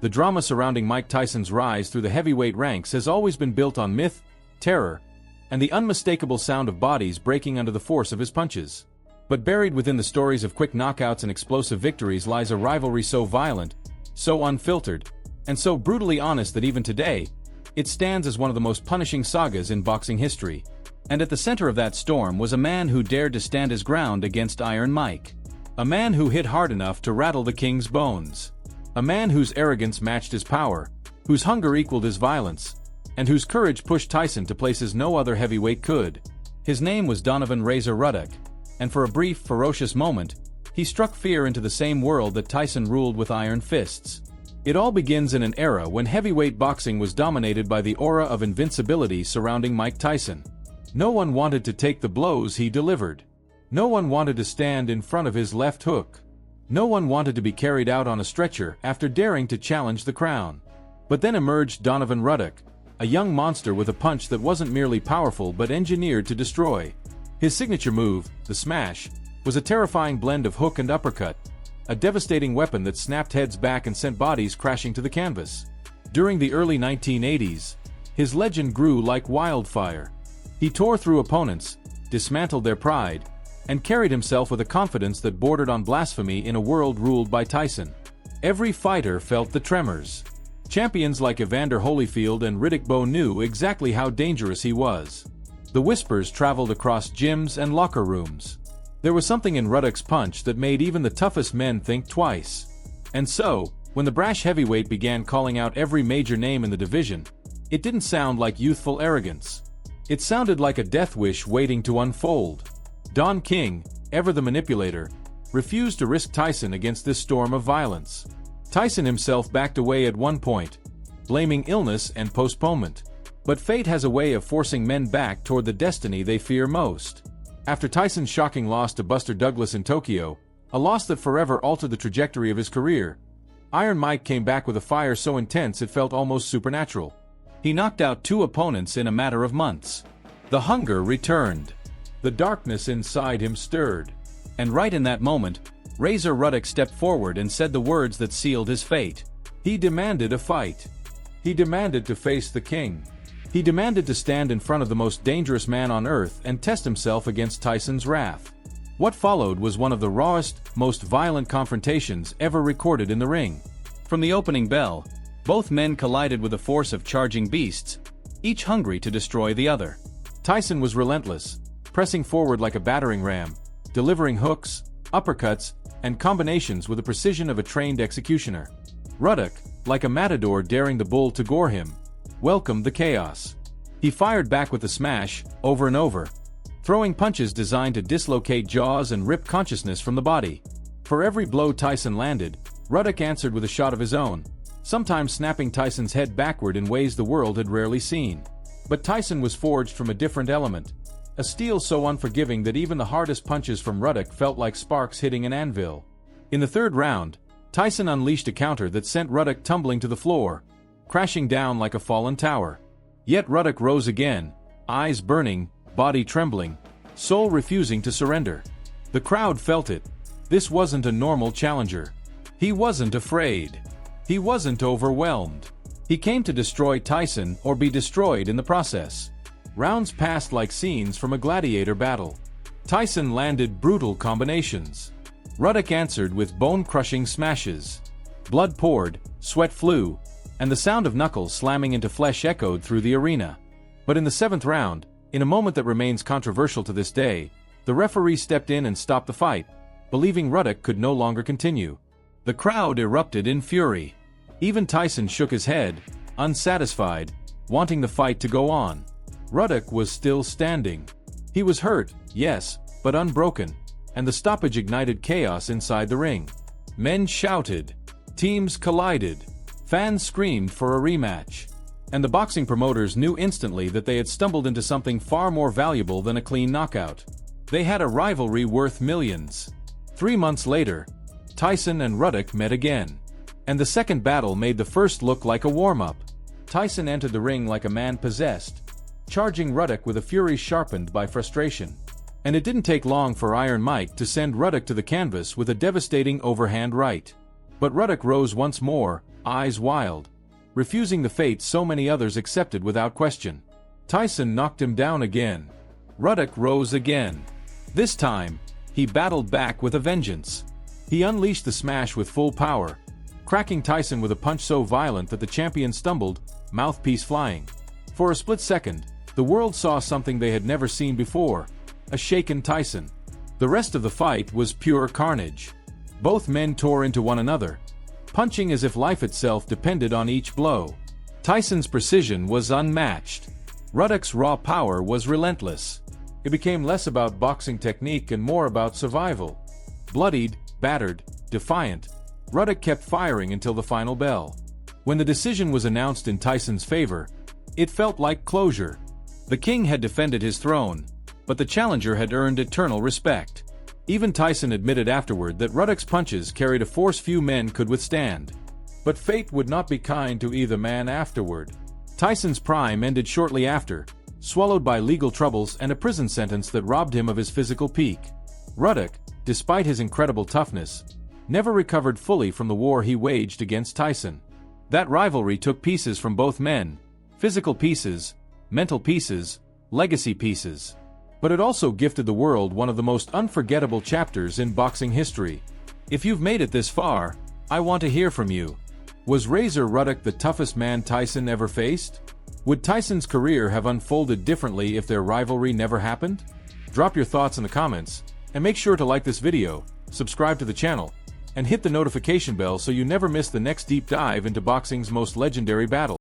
The drama surrounding Mike Tyson's rise through the heavyweight ranks has always been built on myth, terror, and the unmistakable sound of bodies breaking under the force of his punches. But buried within the stories of quick knockouts and explosive victories lies a rivalry so violent, so unfiltered, and so brutally honest that even today, it stands as one of the most punishing sagas in boxing history. And at the center of that storm was a man who dared to stand his ground against Iron Mike. A man who hit hard enough to rattle the king's bones. A man whose arrogance matched his power, whose hunger equaled his violence, and whose courage pushed Tyson to places no other heavyweight could. His name was Donovan Razor Ruddock, and for a brief, ferocious moment, he struck fear into the same world that Tyson ruled with iron fists. It all begins in an era when heavyweight boxing was dominated by the aura of invincibility surrounding Mike Tyson. No one wanted to take the blows he delivered. No one wanted to stand in front of his left hook. No one wanted to be carried out on a stretcher after daring to challenge the crown. But then emerged Donovan Ruddock, a young monster with a punch that wasn't merely powerful but engineered to destroy. His signature move, the smash, was a terrifying blend of hook and uppercut, a devastating weapon that snapped heads back and sent bodies crashing to the canvas. During the early 1980s, his legend grew like wildfire. He tore through opponents, dismantled their pride, and carried himself with a confidence that bordered on blasphemy in a world ruled by Tyson. Every fighter felt the tremors. Champions like Evander Holyfield and Riddick Bowe knew exactly how dangerous he was. The whispers traveled across gyms and locker rooms. There was something in Ruddock's punch that made even the toughest men think twice. And so, when the brash heavyweight began calling out every major name in the division, it didn't sound like youthful arrogance. It sounded like a death wish waiting to unfold. Don King, ever the manipulator, refused to risk Tyson against this storm of violence. Tyson himself backed away at one point, blaming illness and postponement. But fate has a way of forcing men back toward the destiny they fear most. After Tyson's shocking loss to Buster Douglas in Tokyo, a loss that forever altered the trajectory of his career, Iron Mike came back with a fire so intense it felt almost supernatural. He knocked out 2 opponents in a matter of months. The hunger returned. The darkness inside him stirred. And right in that moment, Razor Ruddock stepped forward and said the words that sealed his fate. He demanded a fight. He demanded to face the king. He demanded to stand in front of the most dangerous man on earth and test himself against Tyson's wrath. What followed was one of the rawest, most violent confrontations ever recorded in the ring. From the opening bell, both men collided with a force of charging beasts, each hungry to destroy the other. Tyson was relentless, pressing forward like a battering ram, delivering hooks, uppercuts, and combinations with the precision of a trained executioner. Ruddock, like a matador daring the bull to gore him, welcomed the chaos. He fired back with the smash, over and over, throwing punches designed to dislocate jaws and rip consciousness from the body. For every blow Tyson landed, Ruddock answered with a shot of his own, sometimes snapping Tyson's head backward in ways the world had rarely seen. But Tyson was forged from a different element, a steel so unforgiving that even the hardest punches from Ruddock felt like sparks hitting an anvil. In the 3rd round, Tyson unleashed a counter that sent Ruddock tumbling to the floor, crashing down like a fallen tower. Yet Ruddock rose again, eyes burning, body trembling, soul refusing to surrender. The crowd felt it. This wasn't a normal challenger. He wasn't afraid. He wasn't overwhelmed. He came to destroy Tyson or be destroyed in the process. Rounds passed like scenes from a gladiator battle. Tyson landed brutal combinations. Ruddock answered with bone-crushing smashes. Blood poured, sweat flew, and the sound of knuckles slamming into flesh echoed through the arena. But in the 7th round, in a moment that remains controversial to this day, the referee stepped in and stopped the fight, believing Ruddock could no longer continue. The crowd erupted in fury. Even Tyson shook his head, unsatisfied, wanting the fight to go on. Ruddock was still standing. He was hurt, yes, but unbroken, and the stoppage ignited chaos inside the ring. Men shouted. Teams collided. Fans screamed for a rematch. And the boxing promoters knew instantly that they had stumbled into something far more valuable than a clean knockout. They had a rivalry worth millions. 3 months later, Tyson and Ruddock met again. And the second battle made the first look like a warm-up. Tyson entered the ring like a man possessed, charging Ruddock with a fury sharpened by frustration. And it didn't take long for Iron Mike to send Ruddock to the canvas with a devastating overhand right. But Ruddock rose once more, eyes wild, refusing the fate so many others accepted without question. Tyson knocked him down again. Ruddock rose again. This time, he battled back with a vengeance. He unleashed the smash with full power, cracking Tyson with a punch so violent that the champion stumbled, mouthpiece flying. For a split second, the world saw something they had never seen before, a shaken Tyson. The rest of the fight was pure carnage. Both men tore into one another, punching as if life itself depended on each blow. Tyson's precision was unmatched. Ruddock's raw power was relentless. It became less about boxing technique and more about survival. Bloodied, battered, defiant, Ruddock kept firing until the final bell. When the decision was announced in Tyson's favor, it felt like closure. The king had defended his throne, but the challenger had earned eternal respect. Even Tyson admitted afterward that Ruddock's punches carried a force few men could withstand. But fate would not be kind to either man afterward. Tyson's prime ended shortly after, swallowed by legal troubles and a prison sentence that robbed him of his physical peak. Ruddock, despite his incredible toughness, never recovered fully from the war he waged against Tyson. That rivalry took pieces from both men, physical pieces, mental pieces, legacy pieces. But it also gifted the world one of the most unforgettable chapters in boxing history. If you've made it this far, I want to hear from you. Was Razor Ruddock the toughest man Tyson ever faced? Would Tyson's career have unfolded differently if their rivalry never happened? Drop your thoughts in the comments, and make sure to like this video, subscribe to the channel, and hit the notification bell so you never miss the next deep dive into boxing's most legendary battles.